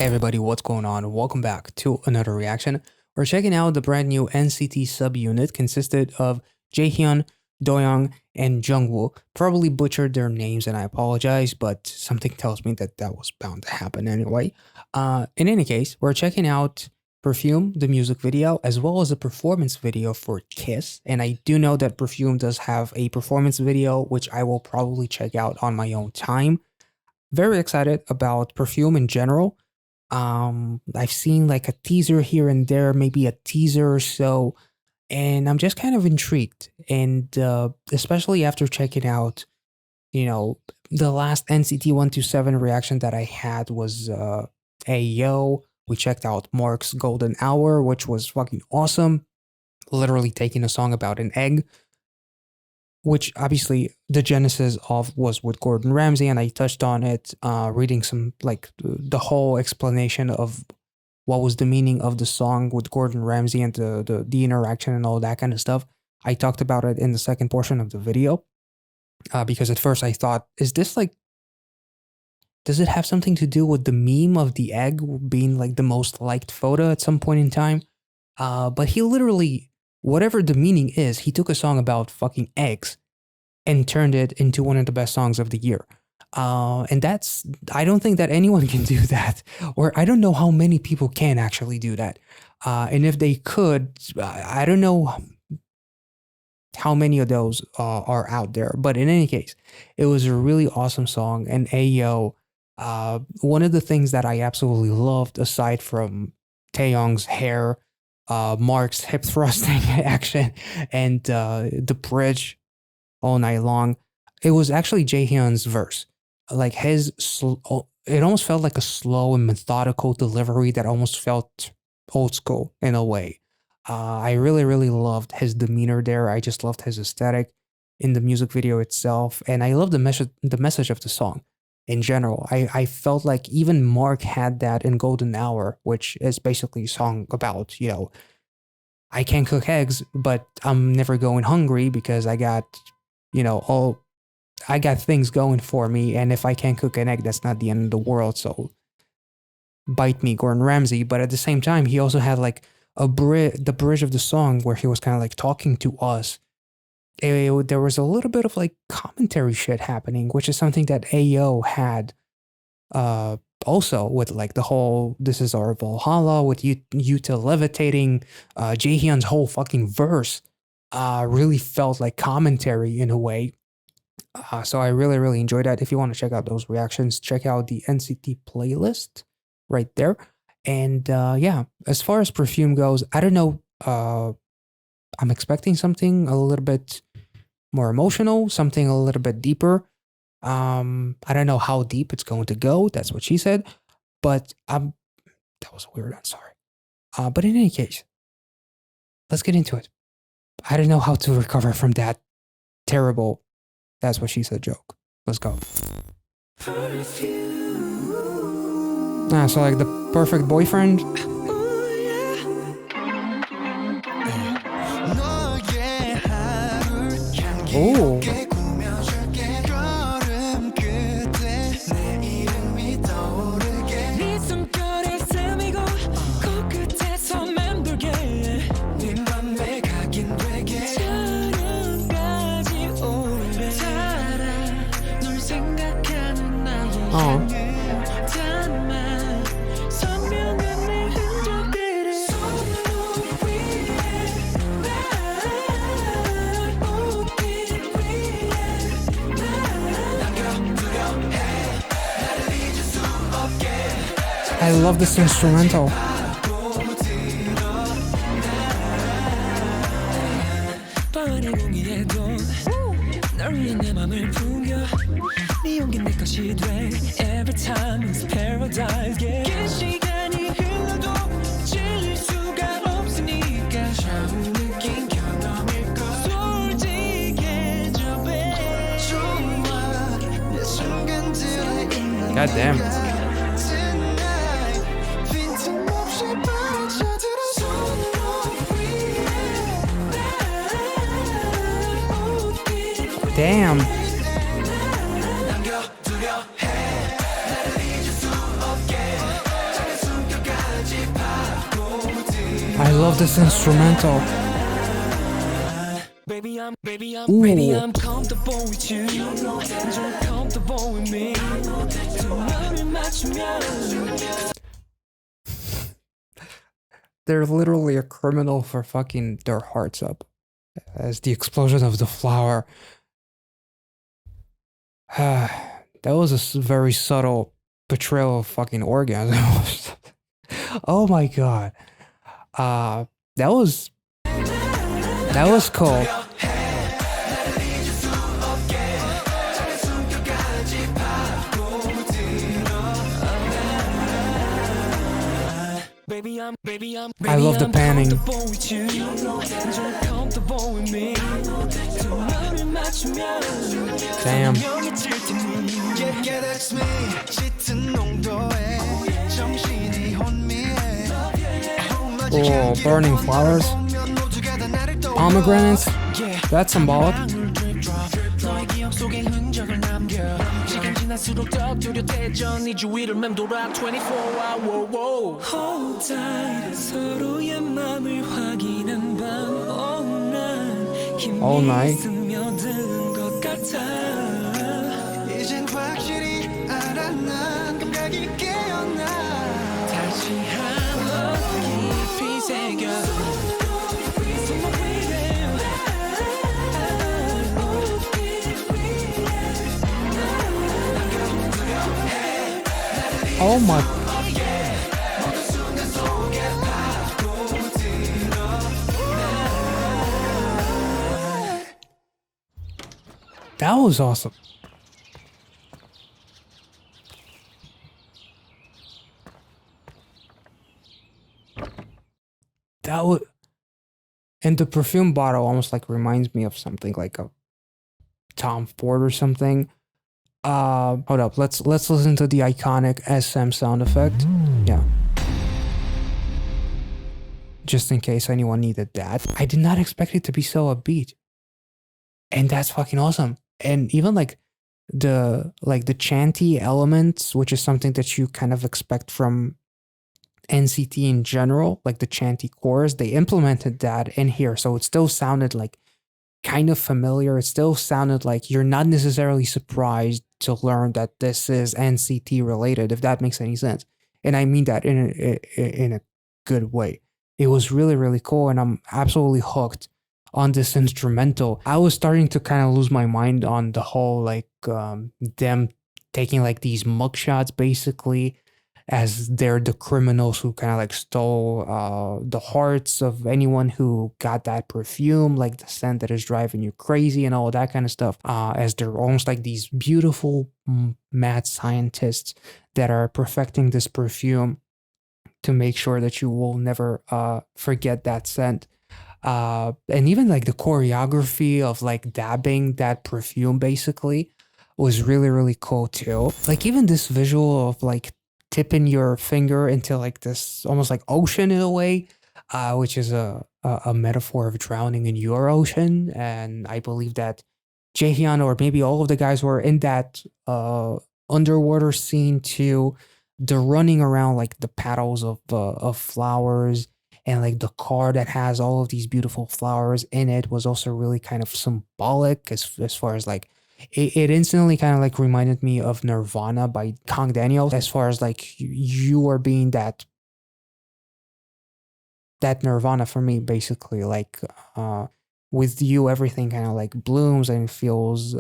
Hey everybody, what's going on? Welcome back to another reaction. We're checking out the brand new NCT subunit consisted of Jaehyun, DOJAEJUNG, and Jungwoo. Probably butchered their names and I apologize, but something tells me that that was bound to happen anyway. In any case, we're checking out Perfume, the music video, as well as a performance video for Kiss. And I do know that Perfume does have a performance video, which I will probably check out on my own time. Very excited about Perfume in general. I've seen like a teaser here and there, maybe a teaser or so, and I'm just kind of intrigued. And especially after checking out, the last NCT 127 reaction that I had was Ayo. We checked out Mark's Golden Hour, which was fucking awesome. Literally taking a song about an egg, which obviously the genesis of was with Gordon Ramsay, and I touched on it, reading some like the whole explanation of what was the meaning of the song with Gordon Ramsay and the interaction and all that kind of stuff. I talked about it in the second portion of the video, because at first I thought, is this like, does it have something to do with the meme of the egg being like the most liked photo at some point in time? But he literally, whatever the meaning is, he took a song about fucking eggs and turned it into one of the best songs of the year. And that's, I don't think that anyone can do that, or I don't know how many people can actually do that. And if they could, I don't know how many of those are out there. But in any case, it was a really awesome song. And Ayo, one of the things that I absolutely loved, aside from Taeyong's hair, Mark's hip thrusting action, and the bridge all night long, it was actually Jaehyun's verse. Like his, it almost felt like a slow and methodical delivery that almost felt old school in a way. I really, really loved his demeanor there. I just loved his aesthetic in the music video itself, and I love the message of the song in general. I felt like even Mark had that in Golden Hour, which is basically a song about, I can't cook eggs, but I'm never going hungry because I got, I got things going for me. And if I can't cook an egg, that's not the end of the world. So bite me, Gordon Ramsay. But at the same time, he also had like the bridge of the song where he was kind of like talking to us. There was a little bit of like commentary shit happening, which is something that Ayo had also with like the whole "This is our Valhalla" with Yuta levitating. Jaehyun's whole fucking verse really felt like commentary in a way. So I really, really enjoyed that. If you want to check out those reactions, check out the NCT playlist right there. And yeah, as far as Perfume goes, I don't know. I'm expecting something a little bit more emotional, something a little bit deeper. I don't know how deep it's going to go. That's what she said. But that was weird. I'm sorry. But in any case, let's get into it. I don't know how to recover from that terrible "that's what she said" joke. Let's go. So like the perfect boyfriend. Oh. Oh. I love this instrumental. Every time it's paradise. God damn. Damn. I love this instrumental. Baby, I'm Ooh. comfortable with you. You're comfortable with me. 두 마음을 맞추면 They're literally a criminal for fucking their hearts up. As the explosion of the flower. That was a very subtle portrayal of fucking orgasm. Oh my god. That was cool. I love the panning. Damn. Oh, burning flowers. Pomegranates. That's symbolic. Hold tight, 서로의 맘을 확인한 밤 All night. 스며든 것 같아. 이젠 확실히 알아 난 감각이 깨어나. 다시 한번 깊이 새겨. Oh my. That was awesome. That was, and the perfume bottle almost like reminds me of something like a Tom Ford or something. Hold up, let's listen to the iconic SM sound effect. Yeah. Just in case anyone needed that. I did not expect it to be so upbeat. And that's fucking awesome. And even like the chanty elements, which is something that you kind of expect from NCT in general, like the chanty chorus, they implemented that in here. So it still sounded like kind of familiar. It still sounded like you're not necessarily surprised to learn that this is NCT related, if that makes any sense. And I mean that in a good way. It was really, really cool, and I'm absolutely hooked on this instrumental. I was starting to kind of lose my mind on the whole like them taking like these mugshots basically as they're the criminals who kind of like stole the hearts of anyone who got that perfume, like the scent that is driving you crazy and all that kind of stuff, as they're almost like these beautiful mad scientists that are perfecting this perfume to make sure that you will never forget that scent. And even like the choreography of like dabbing that perfume basically was really, really cool too. Like even this visual of like tipping your finger into like this almost like ocean in a way, which is a metaphor of drowning in your ocean. And I believe that Jaehyun or maybe all of the guys were in that underwater scene too. The running around like the petals of flowers, and like the car that has all of these beautiful flowers in it was also really kind of symbolic as far as like it instantly kind of like reminded me of Nirvana by I'm Daniel, as far as like you are being that Nirvana for me basically, like with you everything kind of like blooms and it feels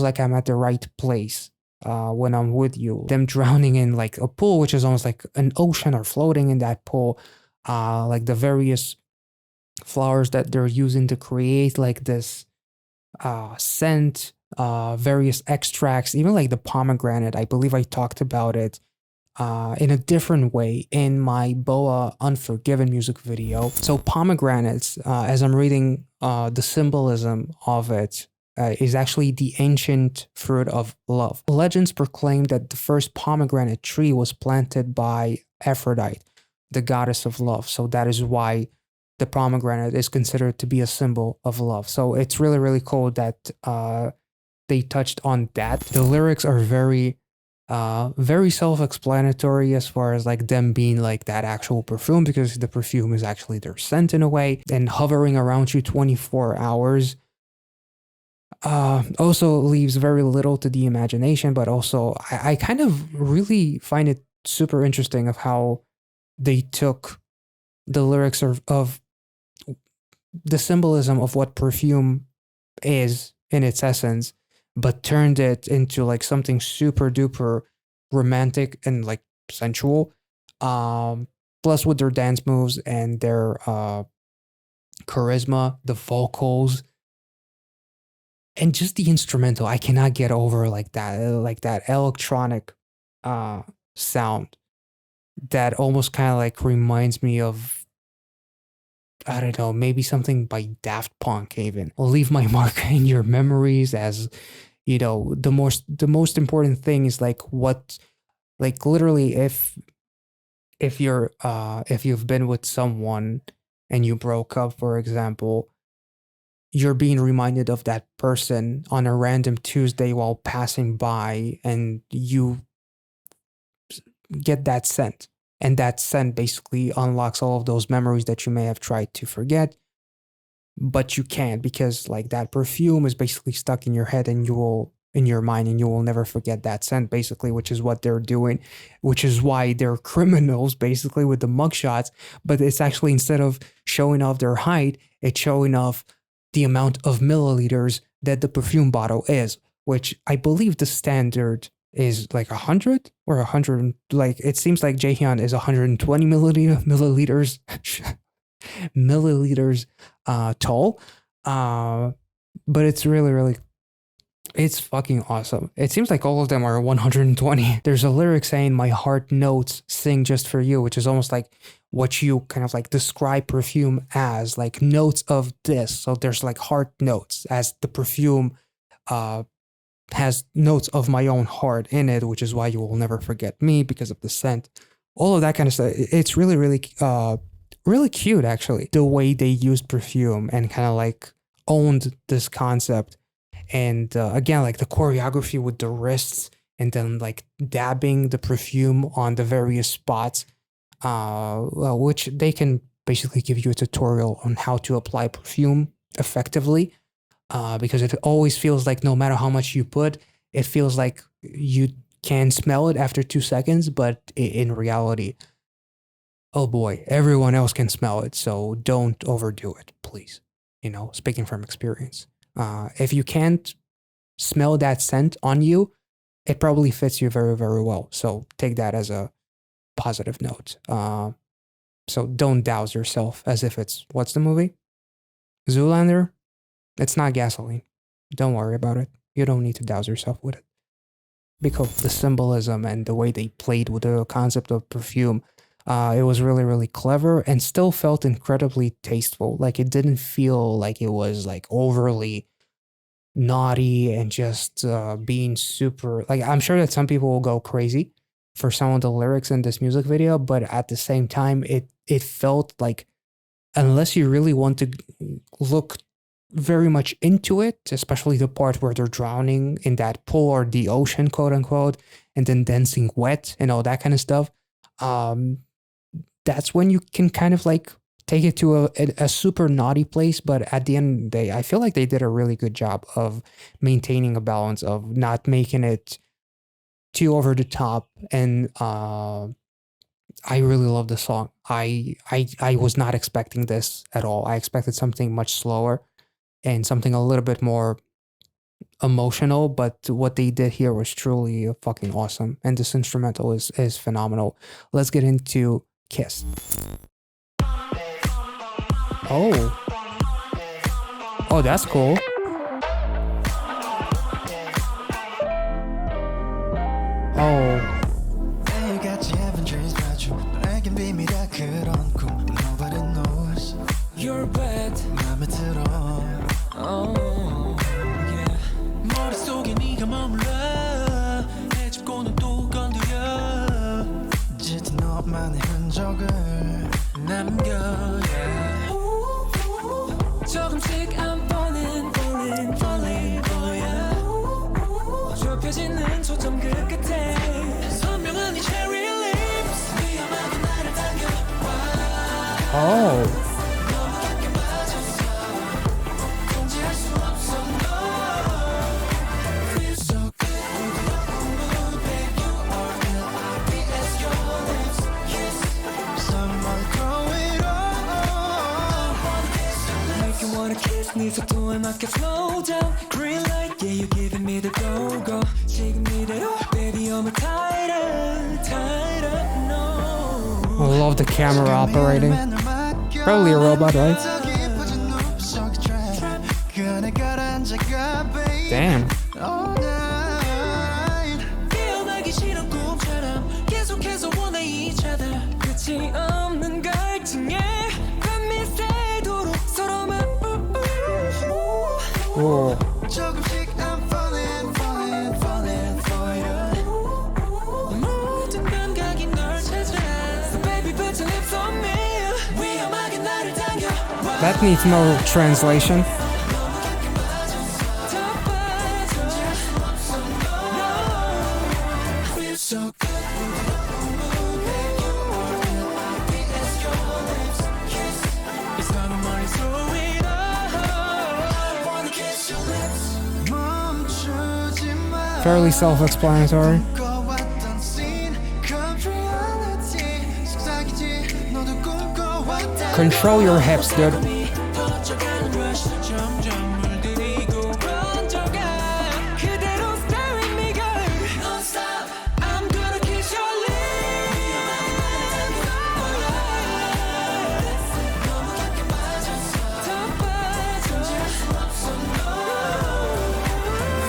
like I'm at the right place when I'm with you. Them drowning in like a pool, which is almost like an ocean, or floating in that pool, like the various flowers that they're using to create like this scent, various extracts, even like the pomegranate. I believe I talked about it in a different way in my Boa Unforgiven music video. So pomegranates, as I'm reading the symbolism of it, is actually the ancient fruit of love. Legends proclaim that the first pomegranate tree was planted by Aphrodite, the goddess of love. So that is why the pomegranate is considered to be a symbol of love. So it's really, really cool that they touched on that. The lyrics are very Very self-explanatory as far as like them being like that actual perfume, because the perfume is actually their scent in a way, and hovering around you 24 hours. Also leaves very little to the imagination, but also I kind of really find it super interesting of how they took the lyrics of the symbolism of what perfume is in its essence, but turned it into like something super duper romantic and like sensual. Plus with their dance moves and their charisma, the vocals, and just the instrumental. I cannot get over like that electronic sound that almost kind of like reminds me of, I don't know, maybe something by Daft Punk even. I'll leave my mark in your memories, as you know, the most important thing is like what, like literally if you've been with someone and you broke up, for example, you're being reminded of that person on a random Tuesday while passing by, and you get that scent. And that scent basically unlocks all of those memories that you may have tried to forget, but you can't, because like that perfume is basically stuck in your head and in your mind, and you will never forget that scent, basically, which is what they're doing, which is why they're criminals basically with the mugshots. But it's actually, instead of showing off their height, it's showing off the amount of milliliters that the perfume bottle is, which I believe the standard is like 100 or 100. Like it seems like Jaehyun is 120 milliliters milliliters tall. But it's really, it's fucking awesome. It seems like all of them are 120. There's a lyric saying, "My heart notes sing just for you," which is almost like what you kind of like describe perfume as, like notes of this. So there's like heart notes, as the perfume has notes of my own heart in it, which is why you will never forget me because of the scent. All of that kind of stuff. It's really cute, actually, the way they used perfume and kind of like owned this concept. And again, like the choreography with the wrists and then like dabbing the perfume on the various spots, which they can basically give you a tutorial on how to apply perfume effectively, because it always feels like no matter how much you put, it feels like you can smell it after 2 seconds, but in reality, oh boy, everyone else can smell it, so don't overdo it, please. You know, speaking from experience. If you can't smell that scent on you, it probably fits you very, very well. So take that as a positive note. So don't douse yourself as if it's, what's the movie? Zoolander? It's not gasoline. Don't worry about it. You don't need to douse yourself with it. Because the symbolism and the way they played with the concept of perfume, it was really clever and still felt incredibly tasteful. Like it didn't feel like it was like overly naughty and just being super, like, I'm sure that some people will go crazy for some of the lyrics in this music video, but at the same time, it felt like, unless you really want to look very much into it, especially the part where they're drowning in that pool or the ocean, quote unquote, and then dancing wet and all that kind of stuff, that's when you can kind of like take it to a super naughty place. But at the end of the day, I feel like they did a really good job of maintaining a balance of not making it too over the top. And I really love the song. I was not expecting this at all. I expected something much slower and something a little bit more emotional, but what they did here was truly fucking awesome. And this instrumental is phenomenal. Let's get into Kiss. Oh, that's cool. Oh, you're bad. Oh, yeah. 머릿속에 네가 머물러 해집고는 또 건드려 짙은 너만의 흔적을 남겨, yeah. 조금씩 I'm falling, oh yeah. 좁혀 흐려지는 초점 그 끝에 선명한 이 cherry lips 위험하게 나를 당겨와 Oh. 너무 깊게 빠졌어 통제할 수 없어 no Feel so good babe you are L-I-P-S your lips kiss Someone throw it on Make you wanna kiss 네 속도에 맞게 slow down Green light yeah you giving me the go-go 지금 이대로 baby you're my tighter tighter no I love the camera operating. Probably a robot, right? Damn. 깨어나기 싫은 꿈처럼 계속해서 원해 each other 끝이 없는 갈증에 밤미새도록 서로만 Oh. 조금씩 I'm falling falling falling for you 모든 감각이 널 찾아 So baby put your lips on me 위험하게 나를 당겨 That needs no translation. Feel so good babe you are L-I-P-S your lips kiss 이 사람 머리 throw it up Wanna kiss your lips 멈추지 마 Fairly self-explanatory. 꿈꿔왔던 scene come reality 속삭이지 너도 꿈꿔왔던 Control your hips, dude. 퍼져가는 rush 점점 물들이고 번져가 그대로 stay with me girl Don't stop I'm gonna kiss your lips 너무 깊게 빠졌어 더 빠져 통제할 수 없어 no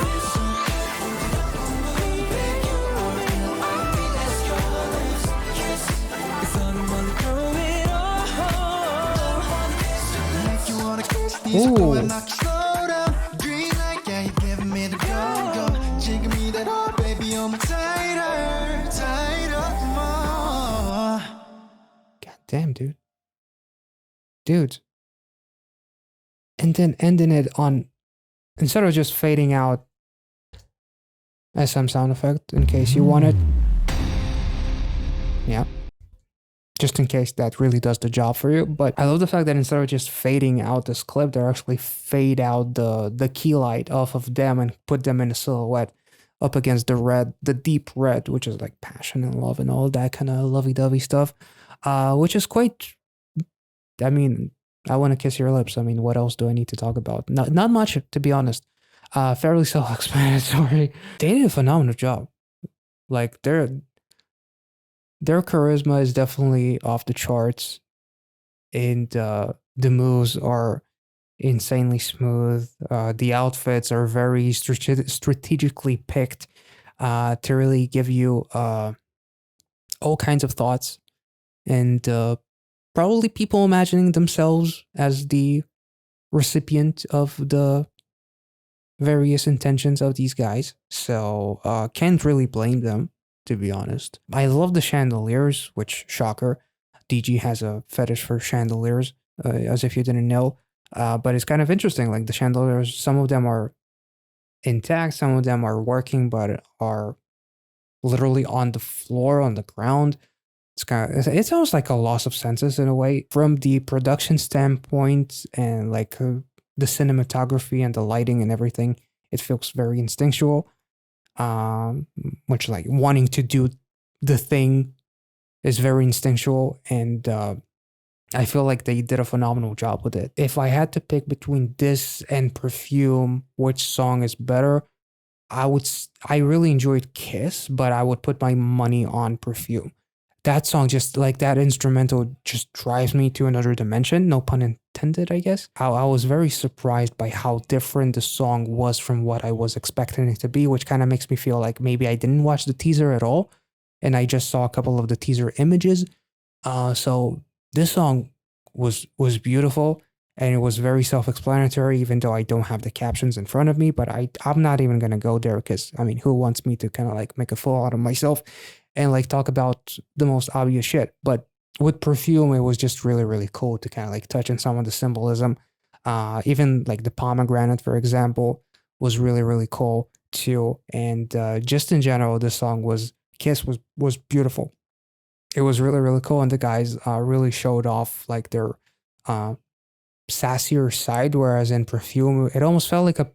Feel so good babe you are L-I-P-S your lips kiss 그 손을 멀리 throw it on Make you wanna kiss 네 속도에 맞게 slow down Green light yeah you giving me the go-go 지금 이대로 baby you're my tighter tighter more God damn, dude. Dude. And then ending it on, instead of just fading out as some sound effect in case you want it. Yeah. Just in case that really does the job for you. But I love the fact that instead of just fading out this clip, they actually fade out the key light off of them and put them in a silhouette up against the red, the deep red, which is like passion and love and all that kind of lovey-dovey stuff. Which is quite, I mean, I want to kiss your lips. I mean, what else do I need to talk about? Not much, to be honest. Fairly self-explanatory. They did a phenomenal job. Like, their charisma is definitely off the charts, and the moves are insanely smooth. The outfits are very strategically picked to really give you all kinds of thoughts, and probably people imagining themselves as the recipient of the various intentions of these guys. So can't really blame them, to be honest. I love the chandeliers, which, shocker, DG has a fetish for chandeliers, as if you didn't know. But it's kind of interesting. Like, the chandeliers, some of them are intact, some of them are working, but are literally on the floor, on the ground. It's almost like a loss of senses in a way. From the production standpoint and like the cinematography and the lighting and everything, it feels very instinctual. Which, like, wanting to do the thing is very instinctual, and I feel like they did a phenomenal job with it. If I had to pick between this and Perfume, which song is better, I really enjoyed Kiss, but I would put my money on Perfume. That song, just like that instrumental, just drives me to another dimension. No pun intended, I guess. I was very surprised by how different the song was from what I was expecting it to be, which kind of makes me feel like maybe I didn't watch the teaser at all, and I just saw a couple of the teaser images. So this song was beautiful, and it was very self-explanatory, even though I don't have the captions in front of me. But I'm not even gonna go there, because I mean, who wants me to kind of like make a fool out of myself and like talk about the most obvious shit? But with Perfume, it was just really, really cool to kind of like touch on some of the symbolism. Even like the pomegranate, for example, was really, really cool. too. And just in general, this song Kiss was beautiful. It was really, really cool. And the guys really showed off like their uh, sassier side, whereas in Perfume, it almost felt like a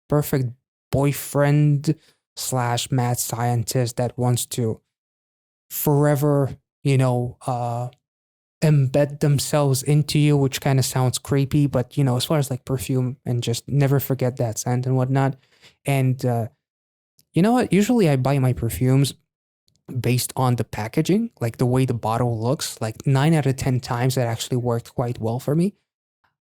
perfect boyfriend slash mad scientist that wants to forever, embed themselves into you, which kind of sounds creepy, but as far as like Perfume and just never forget that scent and whatnot. And you know what? Usually I buy my perfumes based on the packaging, like the way the bottle looks. Like 9 out of 10 times that actually worked quite well for me.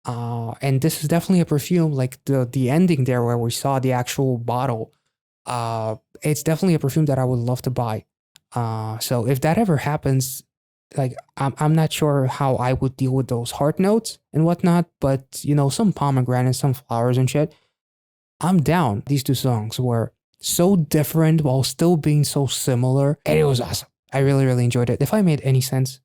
And this is definitely a perfume. Like the ending there where we saw the actual bottle. It's definitely a perfume that I would love to buy. So if that ever happens, like I'm not sure how I would deal with those heart notes and whatnot, but some pomegranate, some flowers and shit. I'm down. These two songs were so different while still being so similar, and it was awesome. I really, really enjoyed it. If I made any sense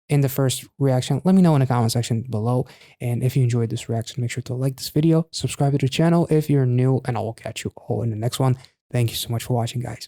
in the first reaction, let me know in the comment section below. And if you enjoyed this reaction, make sure to like this video, subscribe to the channel if you're new, and I will catch you all in the next one. Thank you so much for watching, guys.